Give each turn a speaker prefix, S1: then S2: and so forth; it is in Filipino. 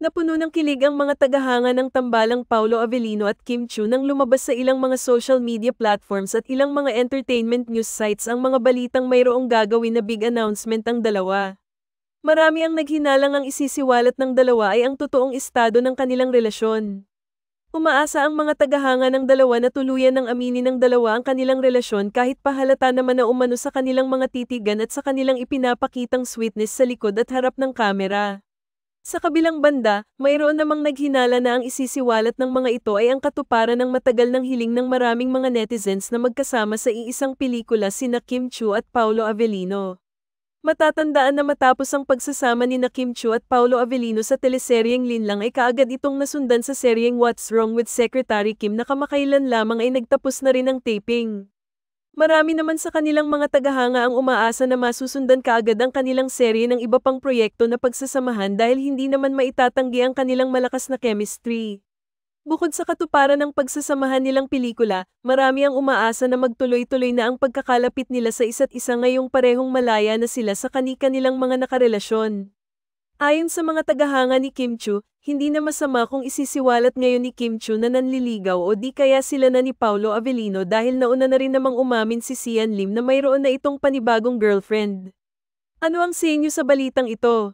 S1: Napuno ng kilig ang mga tagahanga ng tambalang Paolo Avellino at Kim Chiu nang lumabas sa ilang mga social media platforms at ilang mga entertainment news sites ang mga balitang mayroong gagawin na big announcement ang dalawa. Marami ang naghinalang ang isisiwalat ng dalawa ay ang totoong estado ng kanilang relasyon. Umaasa ang mga tagahanga ng dalawa na tuluyan ng aminin ng dalawa ang kanilang relasyon kahit pahalata naman na umano sa kanilang mga titigan at sa kanilang ipinapakitang sweetness sa likod at harap ng kamera. Sa kabilang banda, mayroon namang naghinala na ang isisiwalat ng mga ito ay ang katuparan ng matagal ng hiling ng maraming mga netizens na magkasama sa iisang pelikula sina Kim Chiu at Paolo Avellino. Matatandaan na matapos ang pagsasama ni Kim Chiu at Paolo Avellino sa teleseryeng Linlang ay kaagad itong nasundan sa seryeng What's Wrong with Secretary Kim na kamakailan lamang ay nagtapos na rin ang taping. Marami naman sa kanilang mga tagahanga ang umaasa na masusundan kaagad ang kanilang serye ng iba pang proyekto na pagsasamahan dahil hindi naman maitatanggi ang kanilang malakas na chemistry. Bukod sa katuparan ng pagsasamahan nilang pelikula, marami ang umaasa na magtuloy-tuloy na ang pagkakalapit nila sa isa't isa ngayong parehong malaya na sila sa kani-kanilang mga nakarelasyon. Ayon sa mga tagahanga ni Kim Chiu, hindi na masama kung isisiwalat ngayon ni Kim Chiu na nanliligaw o di kaya sila na ni Paolo Avellino dahil nauna na rin namang umamin si Sian Lim na mayroon na itong panibagong girlfriend. Ano ang sa inyo sa balitang ito?